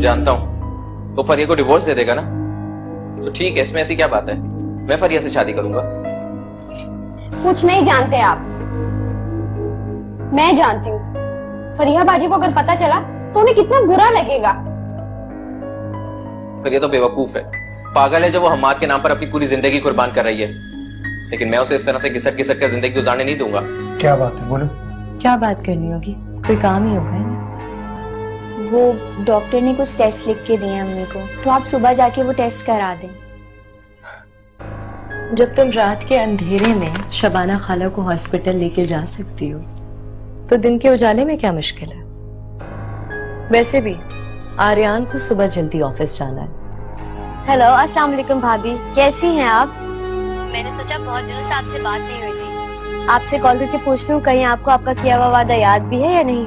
जानता हूँ। तो फरिया को डिवोर्स दे देगा ना? तो ठीक है, इसमें ऐसी क्या बात है? मैं फरिया से शादी करूंगा। कुछ नहीं जानते आप। मैं जानती हूँ। फरिया बाजी को अगर पता चला तो उन्हें कितना बुरा लगेगा। फरिया तो बेवकूफ है, पागल है जो वो हम्माद के नाम पर अपनी पूरी जिंदगी कुर्बान कर रही है। लेकिन मैं उसे इस तरह से घिसट घिसट कर जिंदगी गुजारने नहीं दूंगा। क्या बात है, बोलो। क्या बात करनी होगी? कोई काम ही होगा। वो डॉक्टर ने कुछ टेस्ट लिख के दिए हैं अम्मी को, तो आप सुबह जाके वो टेस्ट करा दें। जब तुम रात के अंधेरे में शबाना खाला को हॉस्पिटल लेके जा सकती हो, तो दिन के उजाले में क्या मुश्किल है? वैसे भी आर्यान को सुबह जल्दी ऑफिस जाना है। हेलो, अस्सलाम वालेकुम भाभी, कैसी हैं आप? मैंने सोचा बहुत दिनों से आपसे बात नहीं हुई थी, आपसे कॉल करके पूछ लूं कहीं आपको आपका किया हुआ वादा याद भी है या नहीं।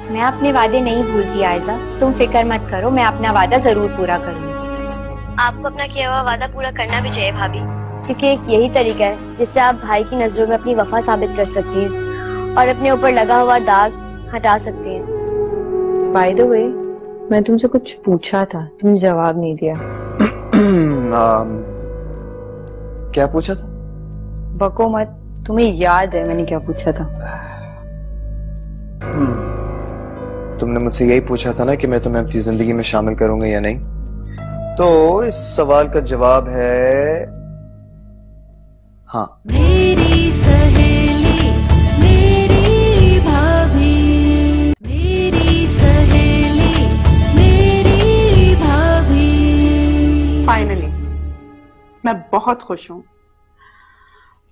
मैं अपने वादे नहीं भूलती आयजा, तुम फिक्र मत करो, मैं अपना वादा जरूर पूरा करूंगी। आपको अपना किया हुआ वादा पूरा करना भी चाहिए भाभी, क्योंकि एक यही तरीका है जिससे आप भाई की नजरों में अपनी वफा साबित कर सकती हैं और अपने ऊपर लगा हुआ दाग हटा सकती हैं। बाय द वे, मैं तुमसे कुछ पूछा था, तुमने जवाब नहीं दिया। क्या पूछा था? बको मत, तुम्हें याद है मैंने क्या पूछा था? तुमने मुझसे यही पूछा था ना कि मैं तुम्हें अपनी जिंदगी में शामिल करूंगा या नहीं। तो इस सवाल का जवाब है हाँ। मेरी सहेली, मेरी भाभी, मेरी सहेली, मेरी भाभी। फाइनली मैं बहुत खुश हूँ।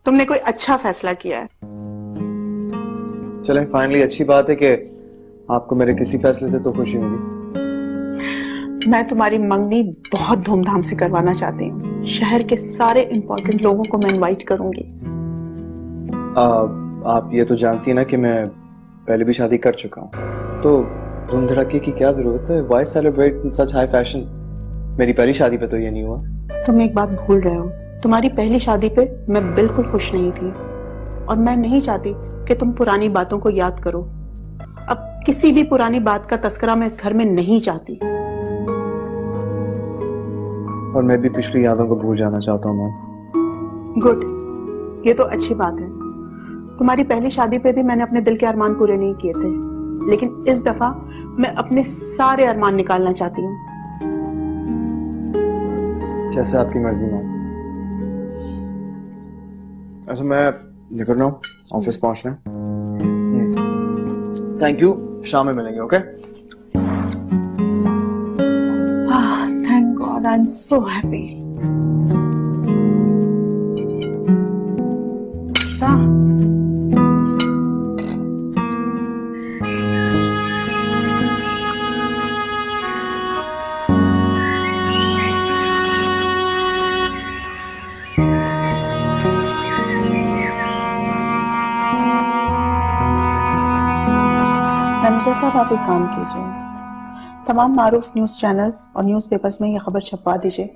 तुमने कोई अच्छा फैसला किया है। चलें, फाइनली अच्छी बात है कि आपको मेरे किसी फैसले से तो खुशी होगी। मैं तुम्हारी मंगनी बहुत धूमधाम से करवाना चाहती हूँ। शहर के सारे इम्पोर्टेंट लोगों को मैं इनवाइट करूंगी। आप ये तो जानती है ना कि मैं पहले भी शादी कर चुका हूँ, तो धूम धड़ाके की क्या जरूरत है? Why celebrate in such high fashion? मेरी पहली शादी पे तो ये नहीं हुआ। तुम एक बात भूल रहे हो, तुम्हारी पहली शादी पे मैं बिल्कुल खुश नहीं थी और मैं नहीं चाहती कि तुम पुरानी बातों को याद करो। अब किसी भी पुरानी बात का तस्करा मैं इस घर में नहीं चाहती। और मैं भी पिछली यादों को भूल जाना चाहता हूँ। गुड, ये तो अच्छी बात है। तुम्हारी पहली शादी पे भी मैंने अपने दिल के अरमान पूरे नहीं किए थे, लेकिन इस दफा मैं अपने सारे अरमान निकालना चाहती हूँ। जैसे आपकी मर्जी में। अच्छा, मैं निकल रहा हूँ, ऑफिस पहुंचना है। थैंक यू, शाम में मिलेंगे। Okay? Thank God, I am so happy. Manager साहब, आप एक काम कीजिए, तमाम मारूफ न्यूज़ चैनल्स और न्यूज़पेपर्स में यह खबर छपवा दीजिए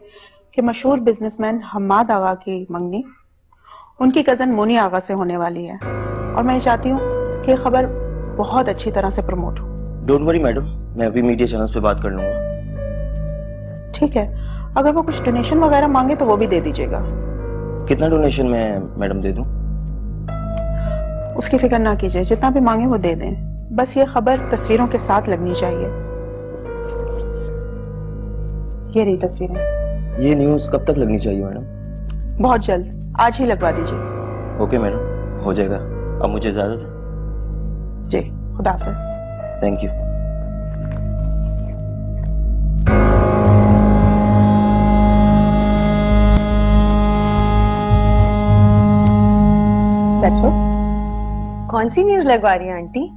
कि मशहूर बिजनेसमैन हम्माद आगा की मंगनी उनकी कज़न मोनी आगा से होने वाली है, और मैं चाहती हूँ कि खबर बहुत अच्छी तरह से प्रमोट हो। डोंट वरी मैडम, मैं अभी मीडिया चैनल्स पे बात कर लूंगा। ठीक है, अगर वो कुछ डोनेशन वगैरह मांगे तो वो भी दे दीजिएगा। कितना डोनेशन मैं मैडम दे दूं? उसकी फिक्र ना कीजिए, जितना भी मांगे वो दे दें, बस ये खबर तस्वीरों के साथ लगनी चाहिए। ये रही तस्वीरें। ये न्यूज़ कब तक लगनी चाहिए मैडम? बहुत जल्द, आज ही लगवा दीजिए। ओके मैडम, हो जाएगा। अब मुझे इजाजत है। जी, खुदा हाफिज। Thank you. बैठो। कौन सी न्यूज़ लगवा रही है आंटी?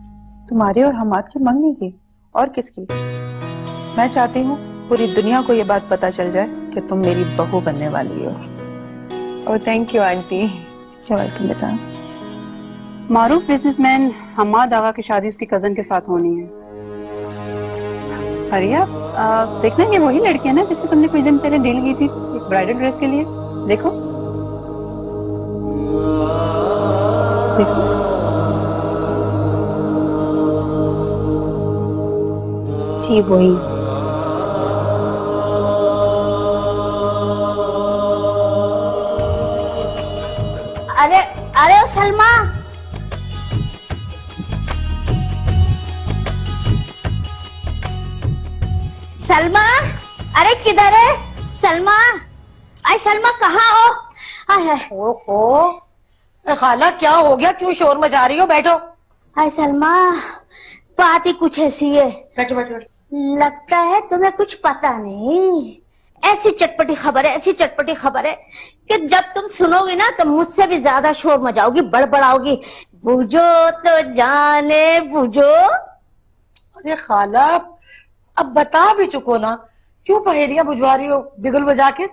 तुम्हारे और हम्माद की मंगनी की, और किसकी? मैं चाहती हूँ पूरी दुनिया को ये बात पता चल जाए कि तुम मेरी बहू बनने वाली हो। Oh thank you aunty. क्या वेलकम बेटा। मारूफ बिजनेसमैन हम्माद आगा की शादी उसकी कजन के साथ होनी है। अरिया, देखना ये वही लड़की है ना जिससे तुमने कुछ दिन पहले डील की थी एक ब्राइडल ड्रेस के लिए? देखो देखो। जी वही। अरे ओ सलमा, सलमा, अरे किधर है सलमा? अरे सलमा कहाँ हो? ओहो खाला क्या हो गया, क्यों शोर मचा रही हो? बैठो। अरे सलमा, बात ही कुछ ऐसी है। बैठो बैठो। लगता है तुम्हें कुछ पता नहीं। ऐसी चटपटी खबर है, ऐसी चटपटी खबर है कि जब तुम सुनोगी ना तो मुझसे भी ज्यादा शोर मचाओगी, बड़बड़ाओगी। बुझो तो जाने बुझो। अरे खाला अब बता भी चुको ना, क्यों पहेलियां बुझवा रही हो बिगुल बजा के?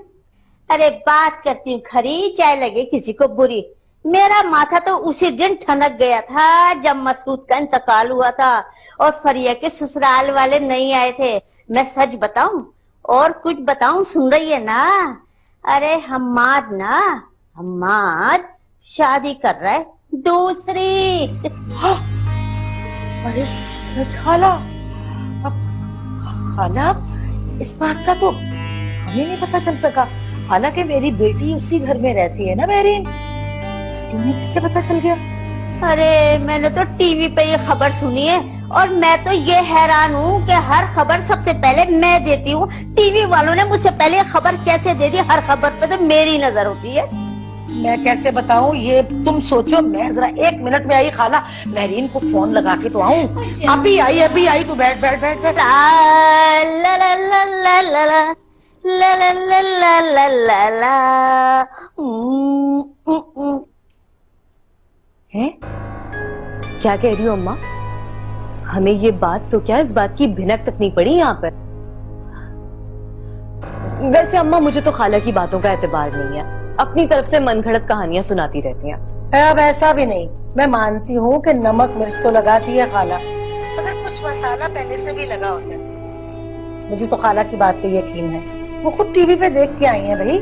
अरे बात करती हूँ खरी, चाहे लगे किसी को बुरी। मेरा माथा तो उसी दिन ठनक गया था जब मसूद का इंतकाल हुआ था और फरिया के ससुराल वाले नहीं आए थे। मैं सच बताऊं और कुछ बताऊं, सुन रही है ना? अरे हम्माद शादी कर रहा है दूसरी। अरे सच खाला? खाला इस बात का तो हमें नहीं पता चल सका। हालांकि मेरी बेटी उसी घर में रहती है ना मेरीन, तुम्हें कैसे पता चल गया? अरे मैंने तो टीवी पे ये खबर सुनी है और मैं तो ये हैरान हूँ कि हर खबर सबसे पहले मैं देती हूँ। टीवी वालों ने मुझसे पहले खबर कैसे दे दी? हर खबर पे तो मेरी नजर होती है। मैं कैसे बताऊं ये तुम सोचो। मैं जरा 1 मिनट में आई खाला, मेरीन को फोन लगा के तो आऊं। अभी आई। तू बैठ बैठ बैठ बैठ। ला ला ला ला ला ला ला ला ला ला ला ला। हैं? क्या कह रही हो अम्मा? हमें ये बात तो क्या इस बात की भिनक तक नहीं पड़ी यहाँ पर। वैसे अम्मा मुझे तो खाला की बातों का एतबार नहीं है, अपनी तरफ से मनगढ़ंत कहानियां सुनाती रहती हैं। अब ऐसा भी नहीं, मैं मानती हूँ कि नमक मिर्च तो लगाती है खाला, मगर कुछ मसाला पहले से भी लगा होता है। मुझे तो खाला की बात पे यकीन है, वो खुद टीवी पे देख के आई है भाई।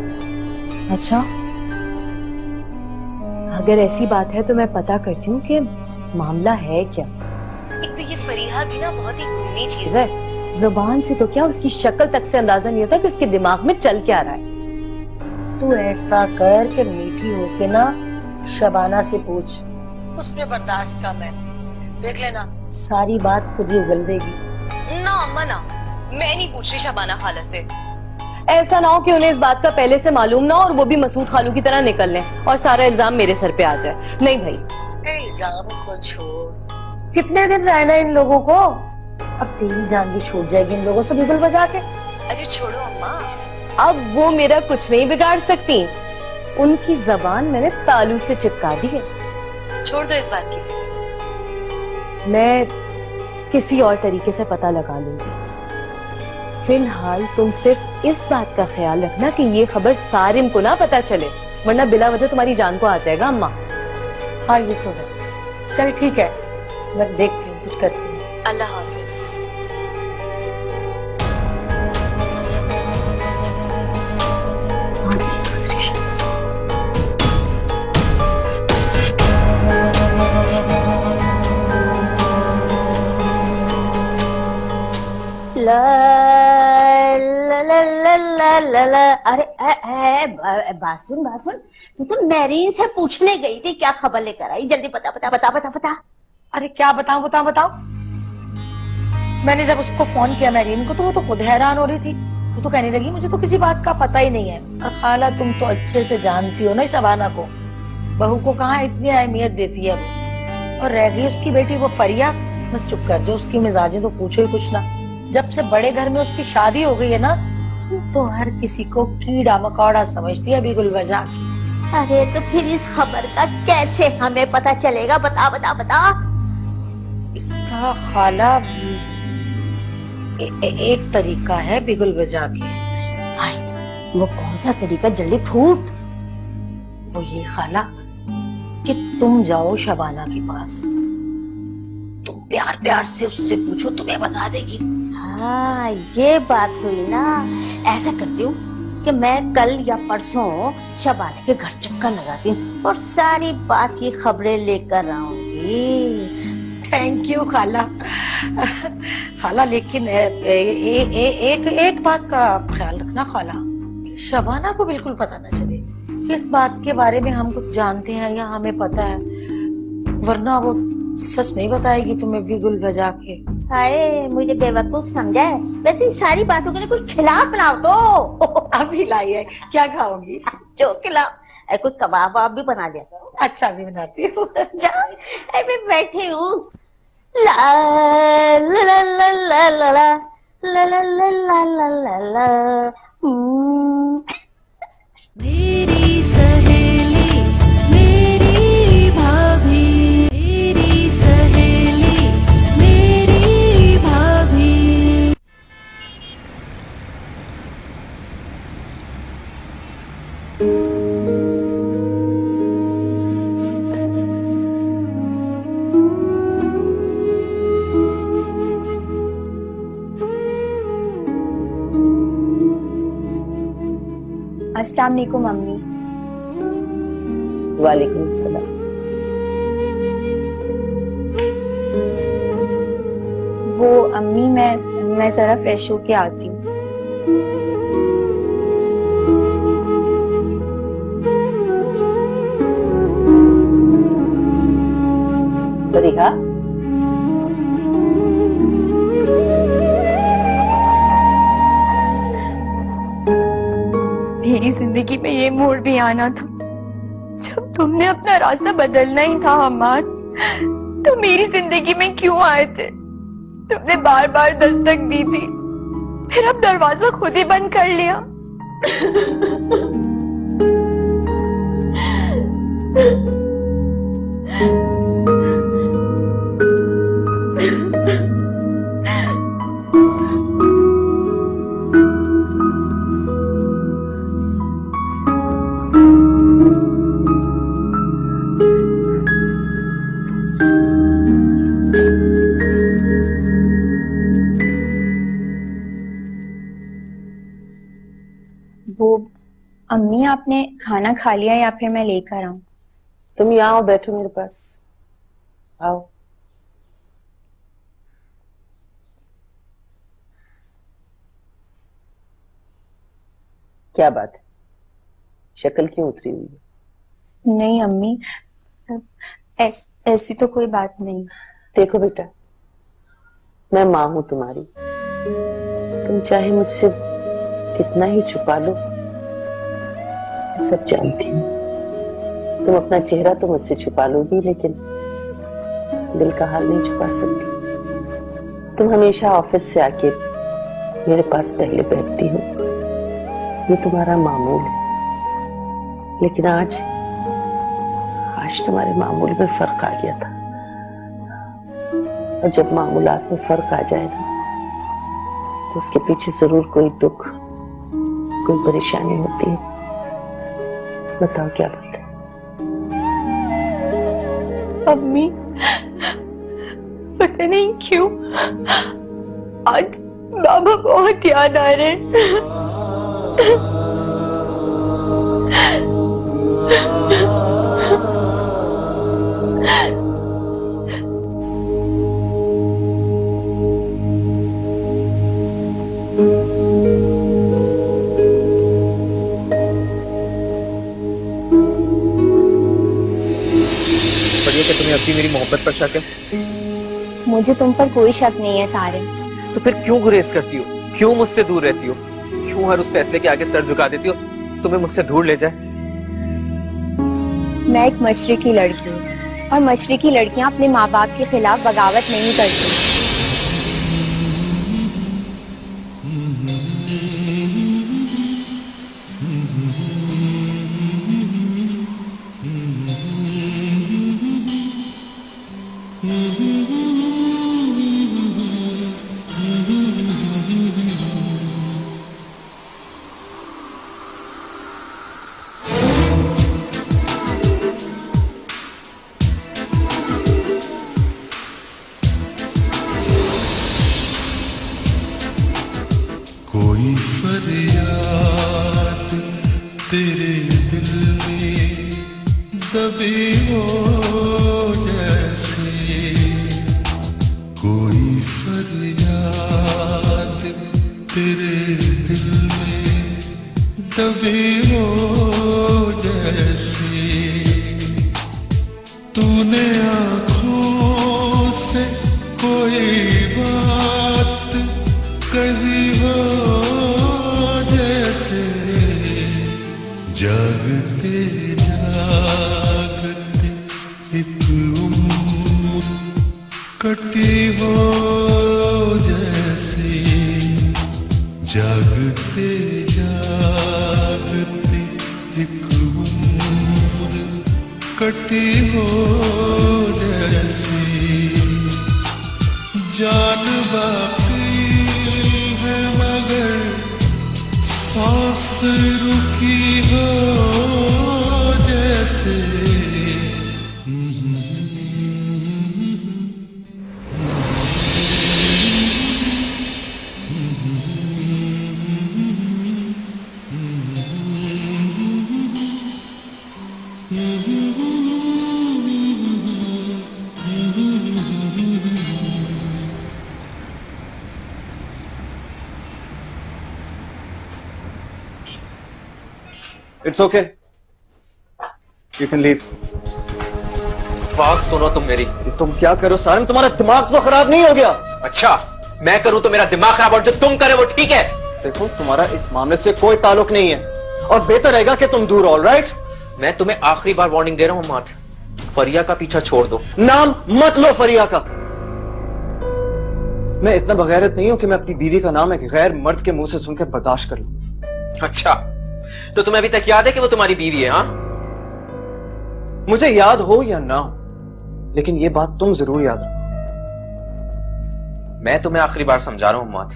अच्छा, अगर ऐसी बात है तो मैं पता करती हूँ कि मामला है क्या। एक तो ये फरीहा भी ना बहुत ही खूनी चीज है, जुबान से तो क्या उसकी शक्ल तक से अंदाजा नहीं होता कि उसके दिमाग में चल क्या रहा है। तू ऐसा कर के मीठी होके ना शबाना से पूछ, उसमें बर्दाश्त कम है। देख लेना सारी बात खुद ही उगल देगी। ना अम्मा ना, मैं नहीं पूछ रही शबाना खाला से। ऐसा ना हो कि उन्हें इस बात का पहले से मालूम ना और वो भी मसूद खालू की तरह निकल लें और सारा इल्जाम मेरे सर पे आ जाए। नहीं भाई, इल्जाम को छोड़, कितने दिन रहना इन लोगों को? अब तेरी जान भी छूट जाएगी इन लोगों से बिगुल बजा के। अरे छोड़ो अम्मा, अब वो मेरा कुछ नहीं बिगाड़ सकती। उनकी जबान मैंने तालू से चिपका दी है। छोड़ दो इस बात की फिक्र, मैं किसी और तरीके से पता लगा लूंगी। फिलहाल तुम सिर्फ इस बात का ख्याल रखना कि ये खबर सारिम को ना पता चले, वरना बिला वजह तुम्हारी जान को आ जाएगा अम्मा। हाँ ये तो है। चल ठीक है, मैं देखती हूँ, कुछ करती हूँ। अल्लाह हाफिज। अरे बात सुन, तू तो मैरीन से पूछने गई थी, क्या खबर लेकर आई? जल्दी बता। अरे क्या बताऊं? मैंने जब उसको फोन किया मैरीन को, तो वो तो खुद हैरान हो रही थी। वो तो कहने लगी मुझे तो किसी बात का पता ही नहीं है। खाला तुम तो अच्छे से जानती हो ना शबाना को, बहू को कहाँ इतनी अहमियत देती है वो। और रह गई उसकी बेटी वो फरिया, बस चुप कर जाओ, उसकी मिजाजें तो पूछो ही कुछ ना। जब से बड़े घर में उसकी शादी हो गई है ना, तो हर किसी को कीड़ा मकोड़ा समझती है बिगुल बजा के। अरे तो फिर इस खबर का कैसे हमें पता चलेगा? बता। इसका खाला एक तरीका है बिगुल बजा के। वो कौन सा तरीका? जल्दी फूट। वो ये खाला कि तुम जाओ शबाना के पास, तुम प्यार से उससे पूछो, तुम्हें बता देगी। हाँ ये बात हुई ना। ऐसा करती हूँ कि मैं कल या परसों शबाना के घर चक्कर लगाती हूँ और सारी बात की खबरें लेकर आऊंगी। थैंक यू खाला। खाला लेकिन एक बात का ख्याल रखना खाला, शबाना को बिल्कुल पता न चले किस बात के बारे में हम कुछ जानते हैं या हमें पता है, वरना वो सच नहीं बताएगी तुम्हें बिगुल बजा के। हाय, मुझे बेवकूफ समझा है। वैसे इन सारी बातों के लिए कुछ खिलाओ पिलाओ तो। अभी लाई है, क्या खाओगी? जो खिलाओ, कुछ कबाब वबाब भी बना दिया। अच्छा भी बनाती हूँ। जाओ, मैं बैठी हूँ। ला ला ला ला ला ला ला ला ला ला ला ला ला। मेरी सहेली मेरी भाभी, मेरी सहेली मेरी भाभी। अस्सलाम वालेकुम अम्मी। वालेकुम सलाम। वो अम्मी, मैं जरा फ्रेश होके आती हूँ। फरीहा, मेरी जिंदगी में ये मोड़ भी आना था जब तुमने अपना रास्ता बदलना ही था। हमाद, तो मेरी जिंदगी में क्यों आए थे? तुमने बार बार दस्तक दी थी, फिर अब दरवाजा खुद ही बंद कर लिया। वो अम्मी, आपने खाना खा लिया या फिर मैं लेकर आऊं? तुम यहाँ आओ, बैठो मेरे पास, आओ। क्या बात है, शक्ल क्यों उतरी हुई है? नहीं अम्मी, ऐसी तो कोई बात नहीं। देखो बेटा, मैं माँ हूं तुम्हारी। तुम चाहे मुझसे कितना ही छुपा लो, सब जानती हूँ। तुम अपना चेहरा तो मुझसे छुपा लोगी, लेकिन दिल का हाल नहीं छुपा सकती। तुम हमेशा ऑफिस से आके मेरे पास पहले बैठती हो, ये तुम्हारा मामूल है। लेकिन आज तुम्हारे मामूल में फर्क आ गया था, और जब मामूलात में फर्क आ जाए ना, तो उसके पीछे जरूर कोई दुख, कोई परेशानी होती है। बताओ क्या बात है? अम्मी, पता नहीं क्यों आज बाबा बहुत याद आ रहे हैं। कि तुम्हें अपनी मेरी मोहब्बत पर शक है? मुझे तुम पर कोई शक नहीं है सारे। तो फिर क्यों गुरेज करती हो? क्यों मुझसे दूर रहती हो? क्यों हर उस फैसले के आगे सर झुका देती हो तुम्हें मुझसे दूर ले जाए? मैं एक मशरिकी लड़की हूँ, और मशरिकी लड़कियां अपने माँ बाप के खिलाफ बगावत नहीं करती। कोई फरियाद तेरे दिल में दबी हो जैसे, कटी हो जैसे जागते जागते एक उम्र कटी हो जैसे जान बाकी है मगर सांस रुकी हो जैसे It's okay. You can leave. बात सुनो तुम मेरी। तुम क्या करो सारिम, तुम्हारा दिमाग तो खराब नहीं हो गया? अच्छा, मैं करूं तो मेरा दिमाग खराब और जो तुम करे वो ठीक है? देखो, तुम्हारा इस मामले से कोई ताल्लुक नहीं है और बेहतर रहेगा कि तुम दूर, ऑल राइट? मैं तुम्हें आखिरी बार वार्निंग दे रहा हूं मात, फरिया का पीछा छोड़ दो। नाम मत लो फरिया का। मैं इतना बगैरत नहीं हूं कि मैं अपनी बीवी का नाम एक गैर मर्द के मुंह से सुनकर बर्दाश्त कर लूं। अच्छा, तो तुम्हें अभी तक याद है कि वो तुम्हारी बीवी है? हाँ, मुझे याद हो या ना हो, लेकिन ये बात तुम जरूर याद रखो। मैं तुम्हें आखिरी बार समझा रहा हूं मात,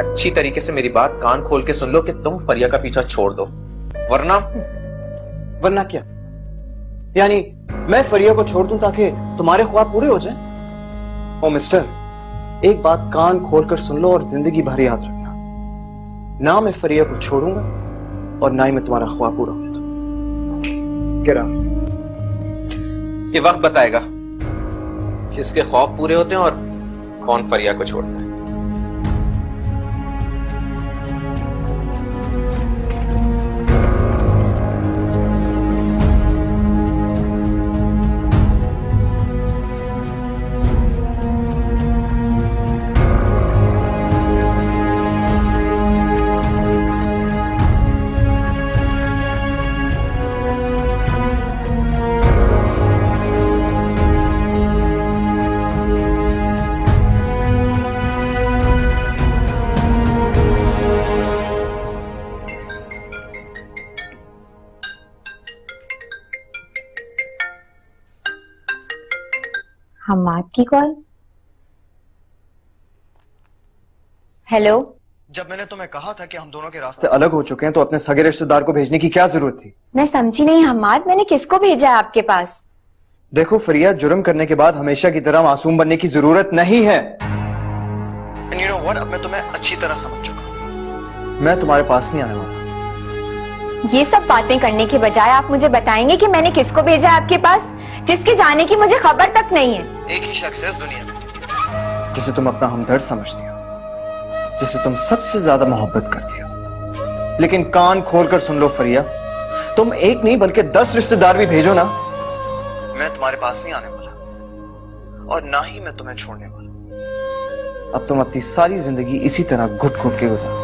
अच्छी तरीके से मेरी बात कान खोल के सुन लो कि तुम फरिया का पीछा छोड़ दो, वरना क्या? यानी मैं फरिया को छोड़ दूं ताकि तुम्हारे ख्वाब पूरे हो जाएं? ओ मिस्टर, एक बात कान खोलकर सुन लो और जिंदगी भर याद रखना, ना मैं फरिया को छोड़ूंगा और ना ही मैं तुम्हारा ख्वाब पूरा होगा। ये वक्त बताएगा किसके ख्वाब पूरे होते हैं और कौन फरिया को छोड़ता है। हम्माद की कॉल। हेलो। जब मैंने तुम्हें कहा था कि हम दोनों के रास्ते अलग हो चुके हैं तो अपने सगे रिश्तेदार को भेजने की क्या जरूरत थी? मैं समझी नहीं हम्माद, मैंने किसको भेजा है आपके पास? देखो फरिया, जुर्म करने के बाद हमेशा की तरह मासूम बनने की जरूरत नहीं है। And you know what? अब मैं तुम्हें अच्छी तरह समझ चुका, मैं तुम्हारे पास नहीं आने वाला। ये सब बातें करने के बजाय आप मुझे बताएंगे कि मैंने किसको भेजा है आपके पास, जिसके जाने की मुझे खबर तक नहीं है। एक ही शख्स है इस दुनिया में जिसे तुम अपना हमदर्द समझती हो, जिसे तुम सबसे ज्यादा मोहब्बत करती हो। लेकिन कान खोलकर सुन लो फरिया, तुम एक नहीं बल्कि 10 रिश्तेदार भी भेजो ना, मैं तुम्हारे पास नहीं आने वाला और ना ही मैं तुम्हें छोड़ने वाला। अब तुम अपनी सारी जिंदगी इसी तरह घुट घुट के गुजारो।